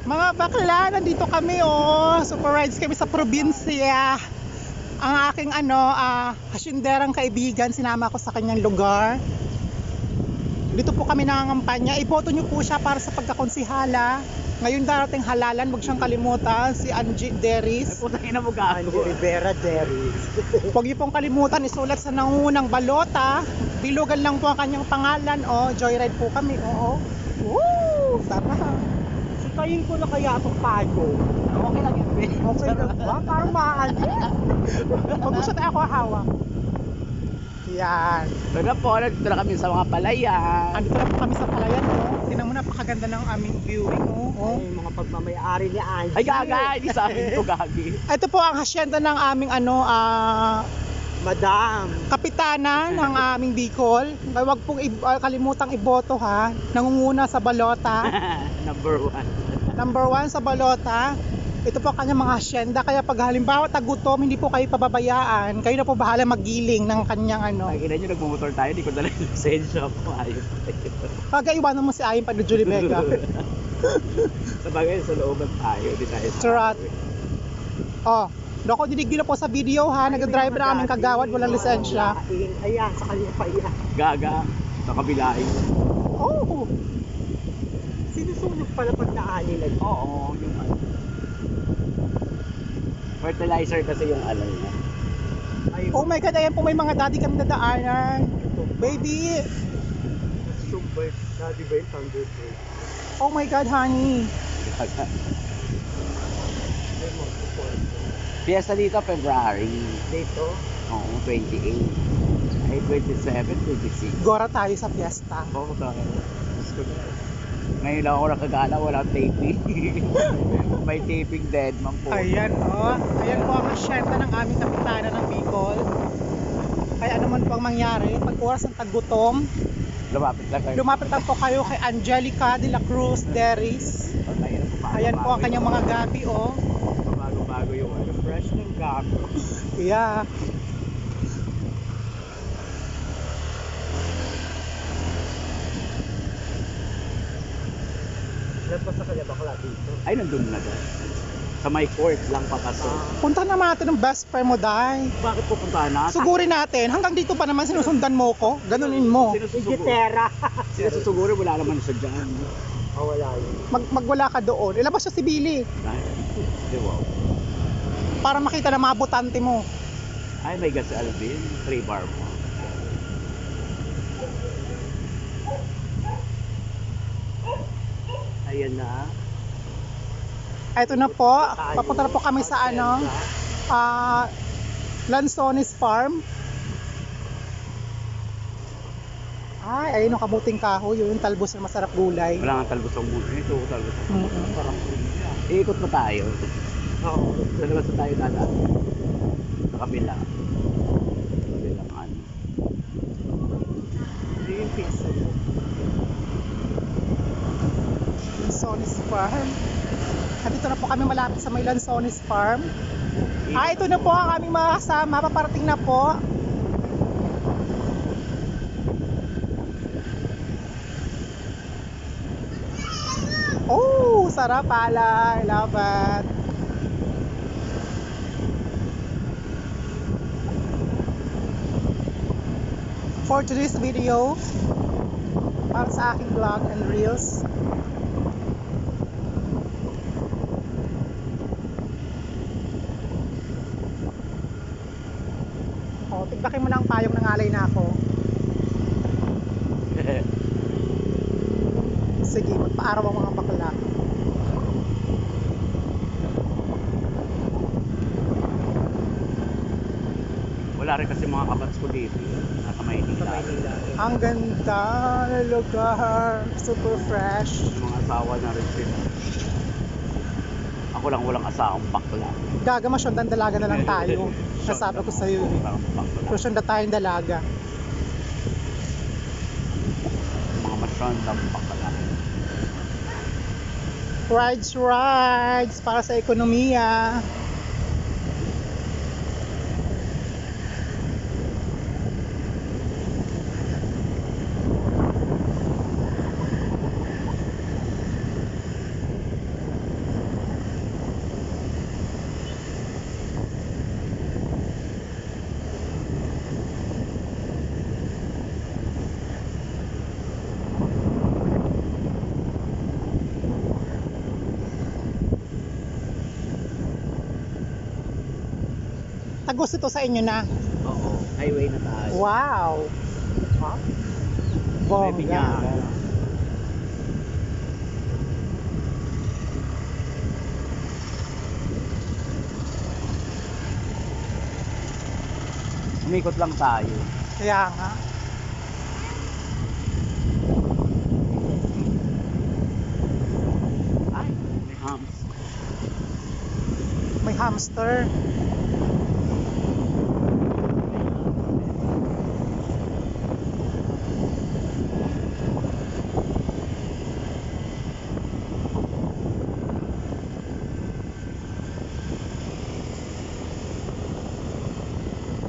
Mga bakla, nandito kami Super rides kami sa probinsya. Ang aking hasyenderang kaibigan, sinama ko sa kanyang lugar. Dito po kami nangangampanya. Iboto niyo po siya para sa pagkakonsihala. Ngayon darating halalan, huwag siyang kalimutan, si Angie Deris. Putang ina mo gago. Angie Rivera Deris. Huwag niyo pong kalimutan, isulat sa nangungunang balota. Bilugan lang po ang kanyang pangalan. Joyride po kami. Woo! Sarap. Sikayin ko na kaya itong pago. Okay lang yun. Okay lang ba? Parang maaali. Huwag mo siya tayo ako hawak. Yan. Pero po, nandito na kami sa mga palayan. Andito na po kami sa palayan. Tingnan mo, napakaganda ng aming viewing. Ay, mga pagmamayari ni Angie. Ay gaga, hindi sa amin ito gagi. Ito po ang hasyenda ng aming Madam. kapitana ng aming Bicol. Huwag pong kalimutang iboto ha. Nangunguna sa balota. Number 1. Number 1 sa balota. Ito po ang kanyang mga hasyenda. Kaya pag halimbawa tagutom, hindi po kayo pababayaan. Kayo na po bahala magiling ng kanyang Ay, ina nyo, nagmumotor tayo, di ko dala yung lisensya ko. Ayos. Kagaiwanan mo si Ayin pa ni Julie Vega. Sa bagay, sa looban tayo, di tayo sa Trot. Doko, dinig nyo na po sa video ha. Nag-drive na aming kagawad, walang lisensya. Ayan, sa kanya pa yan. Gaga, sa kabilain. Oh! Sinusunog pala pag naani lang. Oo, yung fertilizer kasi yung alay niya. Ay, Oh my God, ayan po may mga daddy kami nadaanan. Baby! super. Daddy ba yung Thunderbird? Oh my God, honey. Gaga. Ay, mga support. Fiesta dito, February. Dito? Oo, 28. Ay, 27, 26. Gora tayo sa fiesta. Oo, tayo. Gusto ko. Ngayon lang ako nakagala, walang taping. May taping dead man po. Ayan Ayan po ang asyenda ng aming kapitana ng Bicol. Kaya ano man po ang mangyari, pag oras ng tagutom, Lumapit lang kayo. lumapit lang po kayo kay Angelica de la Cruz Deris. Ayan po ang kanyang mga gabi Bago-bago yung fresh ng gago. Yeah. Ilan pa sa kanya bakla dito? Ay, nandun na doon. Sa my court lang papasok. Punta naman natin ng best friend mo, Day. Bakit pupuntahan natin? Sugurin natin. Hanggang dito pa naman sinusundan mo ko. Ganunin mo. Igitera. Sinususuguro, wala naman siya dyan. Oh, wala yun. Magwala ka doon. Ilabas siya si Billy. Ay, di wow. Para makita na mga butante mo. Ay, may gas si Alvin. 3 bar mo. Ayan na. Ito na po. Papunta na po kami sa Lanzones Farm. Ay, ayun ang kamuting kahoy. Yung talbos na masarap gulay. Wala nga talbos ang muna. Ito, talbos ang muna. Mm-mm. Parang iikot pa tayo. Oo. Sa labas na tayo dadaan. Sa kabila. Kabilang ano. Hindi yung pizza mo. Lanzones Farm. Dito na po kami malapit sa may Lanzones Farm. Ito na po ang aming mga kasama. Paparating na po. Oh, sarap pala. I love it. For today's video, para sa aking vlog and reels, tigbakin mo na ang payong ng alay na ako. Sige, magpaaraw ang mga bakla. Wala rin kasi mga kabats ko dito. Nasa Maynila. Ang ganda ng lugar. Super fresh. Yung mga asawa na rin sila. Ako lang walang asawang bakla. Gagamas yung dalaga na lang tayo. Nasabi ko sa'yo. Pero siyang tayong dalaga. Mga masyandang bakla. Rides para sa ekonomiya. Tagos ito sa inyo na. Oo, highway na tayo. Wow! Ha? May Bongga. binyagan. Umikot lang tayo. Kaya nga. Ay, may hams. May hamster.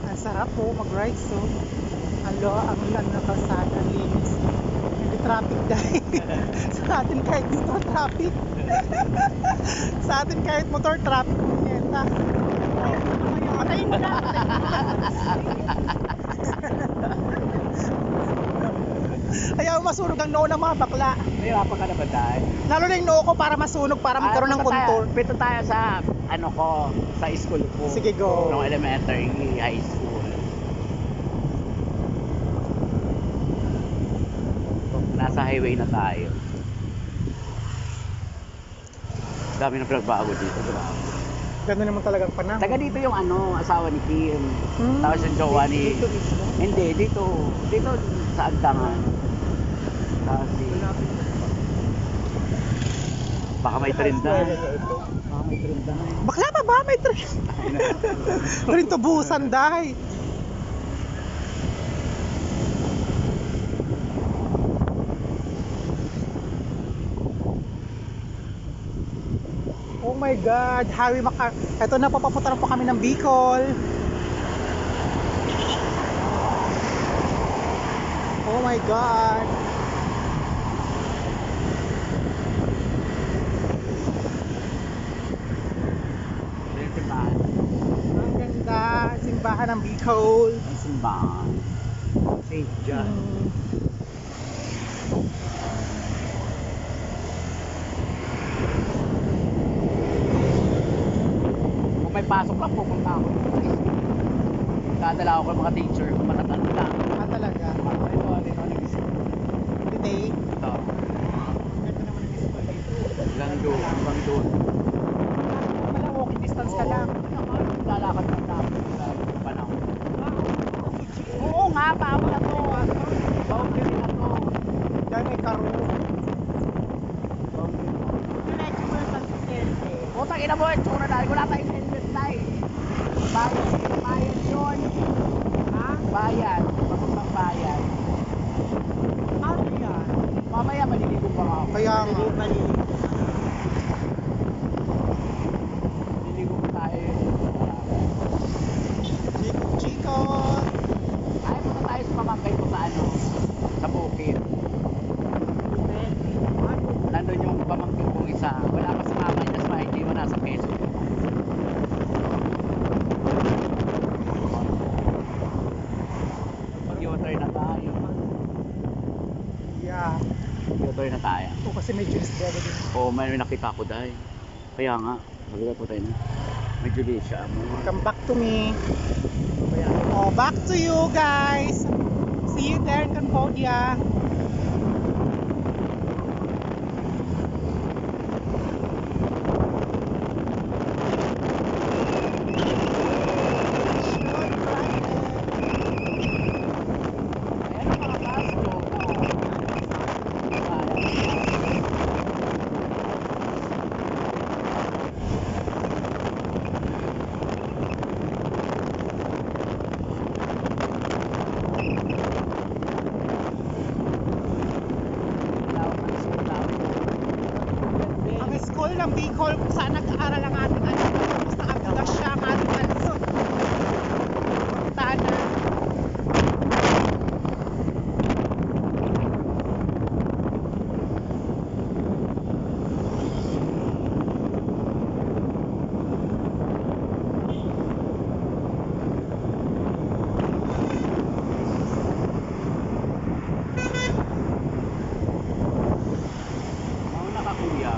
Ang sarap po mag-ride so. Alo, ang lang na kalsada, linis. Hindi traffic dahil. Sa atin kahit motor traffic. Sa atin kahit motor traffic. Punyeta. Patayin mo na. Ayaw masunog ang noo ng mga bakla. Nahirapan ka na ba tayo? Lalo na yung noo ko para masunog, para magkaroon ng contour. Pito tayo sa, ano ko, sa school ko. Sige, go. Nung elementary, high school. Nasa highway na tayo. Dami na pinagbago dito, grabe. Ganda naman talagang panahon. Taga dito yung ano, asawa ni Kim. Hmm. Tapos yung jowa ni... Dito mismo. Hindi, dito sa Agdangan. Tapos baka may trindahan. Eskwela niya ito. Baka may trindahan. Bakla pa ba? May rin tubusan dahi. Oh my God, Harry Macar. Ito na, papapunta na po kami ng Bicol. Oh my God. May trindahan. Ang ganda, simbahan ng Bicol. Ang simbahan. Saint John. Kung may pasok lang, pupunta ako. Dadala ako ng mga teacher kung matatanda. Ah, talaga. Ito, Today, ito. ganda naman ang school dito. Hanggang doon. Wala, walking distance ka lang. Lalakad ng tapos sa panahon. Oo nga, bawal na to. Boundary na to. Dahil may karo. Diretso mo na sa Duterte. Putang ina mo, tsura dahil wala tayong helmet tayo. Bayan yun. Ha? Bayan. Papuntang bayan. Ano yan? Mamaya maliligo pa nga ako. Kaya nga. Mali. Maliligo pa tayo. Chico. Ay, punta tayo sa pamangkay ko sa ano. Sa bukid. Nandun yung pamangkin kong isa. Wala pa si mama niya sa hindi mo nasa Quezon. Mag-u-turn na tayo. Yeah. Mag-u-turn na tayo. Oo, kasi may juice there din. Oo, may nakita ko dahil. Kaya nga, maganda po tayo na. May Julisha mo. Come back to me. Kaya, Oh, back to you guys. See you there in Cambodia. ayan ang mga kasto. Ang school ng Bicol kung saan nag-aaral ang ating anak. Tapos nakabugas siya ang ating ansot. Puntahan na. Mauna ka kuya.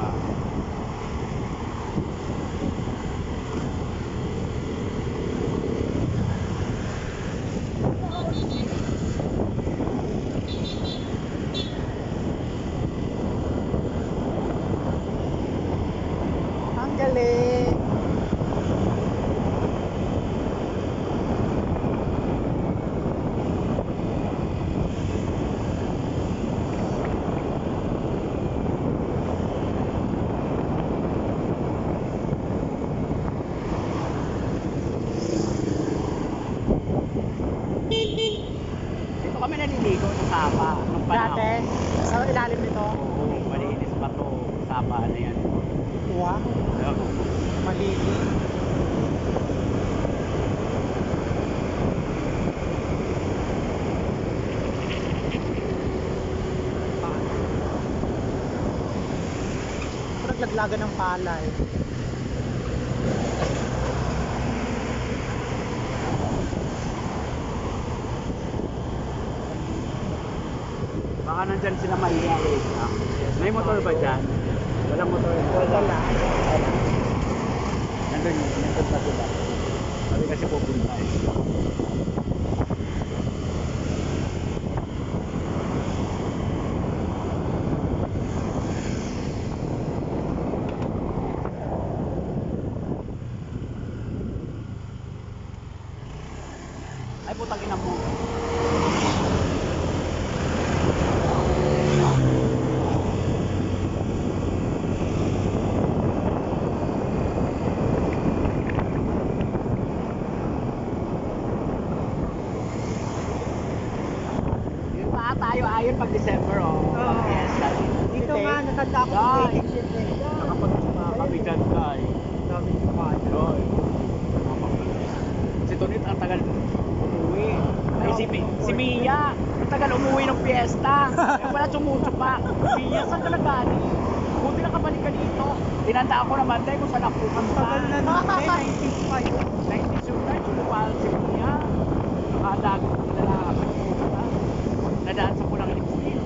ba? Malilim. Naglaglagan ng palay. Baka nandyan sila Maria eh. May motor ba dyan? Walang motor. Wala. Nandun yun. Nandun pa sila. Sabi kasi pupunta eh. Ay putang ina mo. Yun pa tayo ayon pag December oh. Oo. Fiesta. Dito nga, natanda ko sa Guys. wedding shit eh. Nakapag-suma kami dyan guys. Dami ko pa. Yun. Si Tonit ang tagal umuwi. Ay si Mia, ang tagal umuwi ng fiesta. Eh, wala sumutso pa. Mia, saan ka nagaling? Buti nakabalik ka dito. Tinandaan ko naman dahil kung saan ako pumunta. Tagal na nun eh, 90s pa yun. 90s yun na, sumupal si Mia. Nakadagot ng lalaki. Nadaan sa pulang lipstick.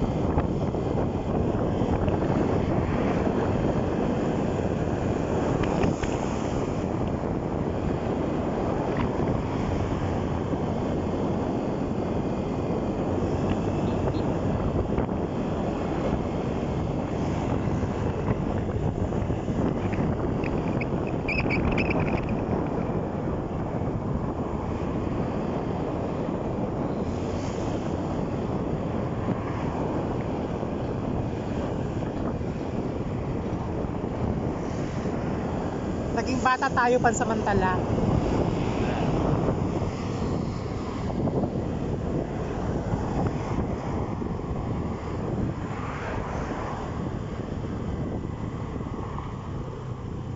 Naging bata tayo pansamantala.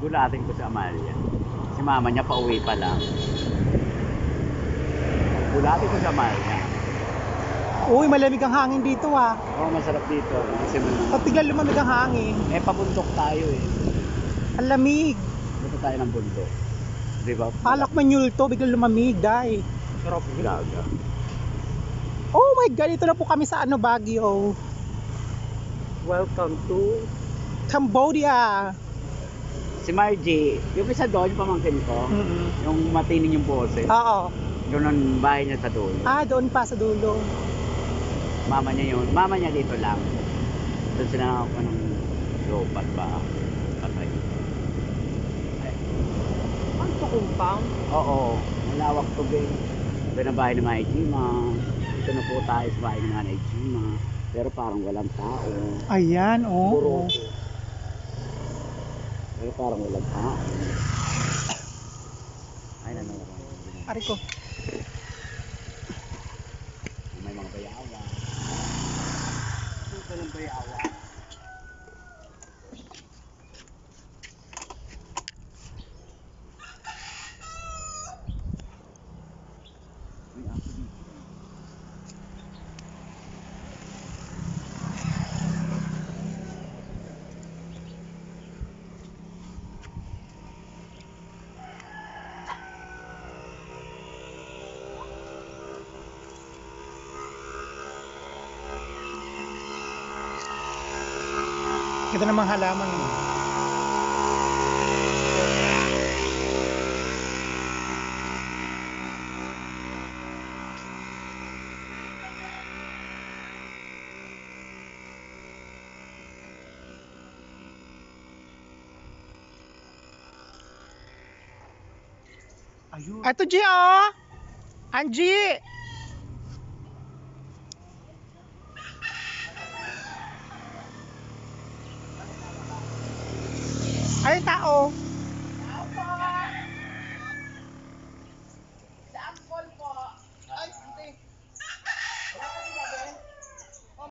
Gulatin ko si Amalia. Si mama niya pauwi pa lang. Gulatin ko si Amalia. Uy, malamig ang hangin dito ah. Oo, masarap dito. Kasi Pag biglang lumamig ang hangin, eh, pabundok tayo eh. ang lamig. Dito tayo ng bundok. Di ba? Alak manyulto, biglang lumamig, dai. Sarap ilaga. Oh my God, ito na po kami sa Baguio, Welcome to Cambodia. Si Margie, yung isa doon, yung pamangkin ko, yung matining yung boses, Oo. yun ang bahay niya sa dulo. Ah, doon pa sa dulo. Mama niya yun. Mama niya dito lang. Doon sila nakakuha ng lobat ba? Patay. ang compound. Oo. Malawak to be. Ito na bahay ni Mai Jima. Ito na po tayo sa bahay ni Nanay Jima. Pero parang walang tao. Ayan, Puro. oh. Pero parang walang tao. Ay, nanong. Ari ko. May mga bayawa. Ito ng bayawa. May aso dito. Ito namang halaman. Eh. Ayun. Ito, G, oh! Angie! Ayun, tao.